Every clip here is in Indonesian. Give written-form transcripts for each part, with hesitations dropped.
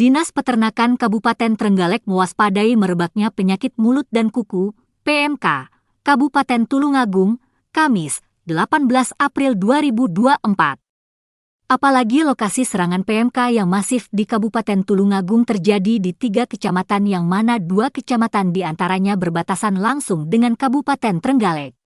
Dinas Peternakan Kabupaten Trenggalek mewaspadai merebaknya penyakit mulut dan kuku, PMK, Kabupaten Tulungagung, Kamis, 18 April 2024. Apalagi lokasi serangan PMK yang masif di Kabupaten Tulungagung terjadi di 3 kecamatan yang mana 2 kecamatan diantaranya berbatasan langsung dengan Kabupaten Trenggalek.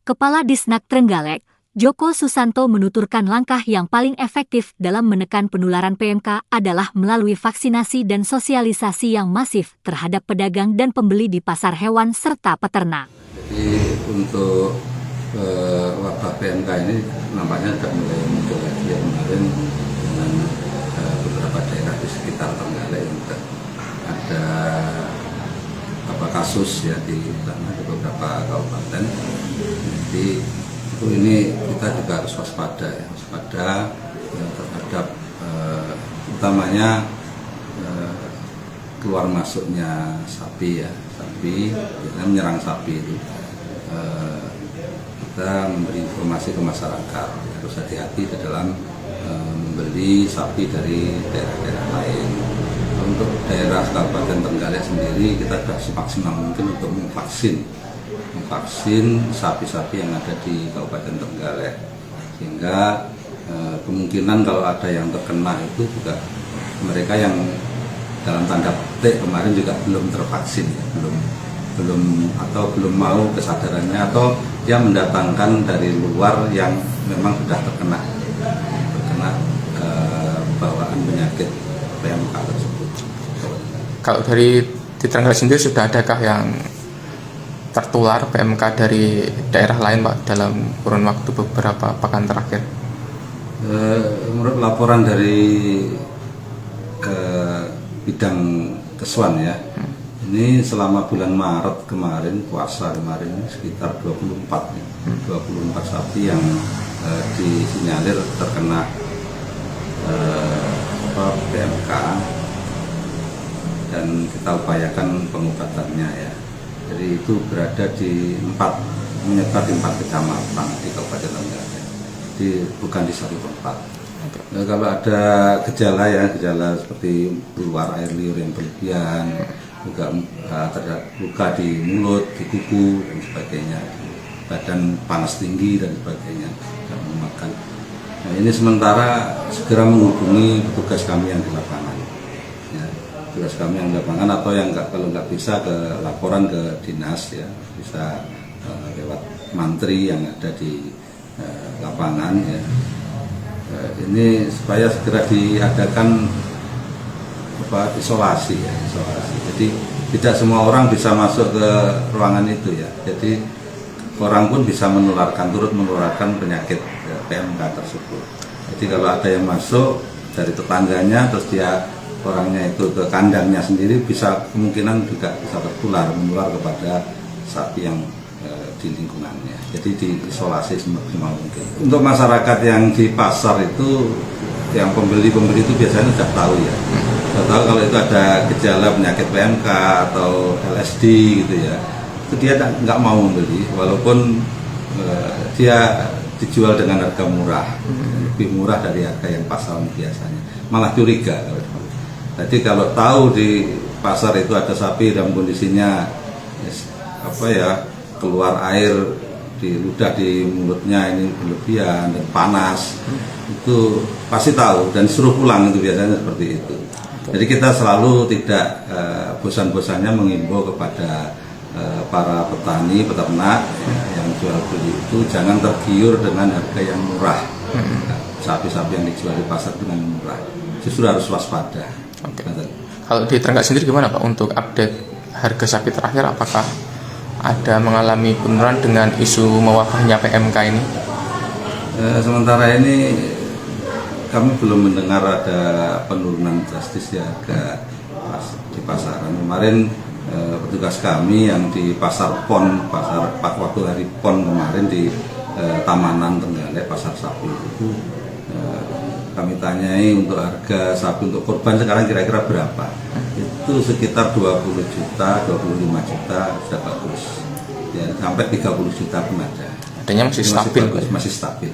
Kepala Disnak Trenggalek, Joko Susanto menuturkan langkah yang paling efektif dalam menekan penularan PMK adalah melalui vaksinasi dan sosialisasi yang masif terhadap pedagang dan pembeli di pasar hewan serta peternak. Jadi untuk wabah PMK ini nampaknya sudah mulai muncul lagi ya kemarin dengan beberapa daerah di sekitar Trenggalek yang ada kasus ya di sana di beberapa kabupaten. Jadi ini kita juga harus waspada terhadap utamanya keluar masuknya sapi menyerang sapi itu. Kita memberi informasi ke masyarakat harus hati-hati di dalam membeli sapi dari daerah-daerah lain. Untuk daerah Kabupaten Trenggalek sendiri kita sudah semaksimal mungkin untuk memvaksin sapi-sapi yang ada di Kabupaten Trenggalek, sehingga kemungkinan kalau ada yang terkena itu juga mereka yang dalam tanda petik kemarin juga belum tervaksin ya, belum mau kesadarannya atau dia mendatangkan dari luar yang memang sudah terkena bawaan penyakit PMK tersebut. Kalau dari di Trenggalek sendiri sudah adakah yang tertular PMK dari daerah lain Pak dalam kurun waktu beberapa pekan terakhir? Menurut laporan dari bidang Keswan ya, ini selama bulan Maret kemarin, puasa kemarin sekitar 24 sapi yang disinyalir terkena PMK dan kita upayakan pengobatannya ya. Jadi itu berada di menyebar di 4 kecamatan di Kabupaten Trenggalek. Jadi bukan di satu tempat. Nah, kalau ada gejala seperti keluar air liur yang berlebihan, juga terdapat luka di mulut, di kuku dan sebagainya, badan panas tinggi dan sebagainya, tidak mau makan. Nah, ini sementara segera menghubungi petugas kami yang di lapangan. Tugas kami yang di lapangan atau yang kalau nggak bisa ke laporan ke dinas ya, bisa lewat mantri yang ada di lapangan ya. Ini supaya segera diadakan isolasi. Jadi tidak semua orang bisa masuk ke ruangan itu ya. Jadi orang pun bisa turut menularkan penyakit PMK tersebut. Jadi kalau ada yang masuk dari tetangganya terus dia orangnya itu ke kandangnya sendiri kemungkinan juga bisa menular kepada sapi yang di lingkungannya. Jadi diisolasi semaksimal mungkin. Untuk masyarakat yang di pasar itu, yang pembeli itu biasanya sudah tahu ya. Sudah tahu kalau itu ada gejala penyakit PMK atau LSD gitu ya. Itu dia nggak mau membeli walaupun dia dijual dengan harga murah, lebih murah dari harga yang pasaran biasanya. Malah curiga kalau. Jadi kalau tahu di pasar itu ada sapi dalam kondisinya keluar air di ludah di mulutnya ini berlebihan dan panas, itu pasti tahu dan suruh pulang, itu biasanya seperti itu. Jadi kita selalu tidak bosan-bosannya mengimbau kepada para petani, peternak yang jual beli itu jangan tergiur dengan harga yang murah. Sapi-sapi yang dijual di pasar dengan murah, justru harus waspada. Oke. Kalau di Trenggalek sendiri gimana Pak untuk update harga sapi terakhir, apakah ada mengalami penurunan dengan isu mewabahnya PMK ini? Sementara ini kami belum mendengar ada penurunan drastis ya harga di pasaran. Kemarin petugas kami yang di pasar PON, waktu hari PON kemarin di Tamanan Trenggalek, pasar sapi itu kami tanyai untuk harga sapi untuk korban sekarang kira-kira berapa. Itu sekitar 20 juta, 25 juta sudah bagus ya, sampai 30 juta pun ada. Adanya masih stabil. Masih stabil.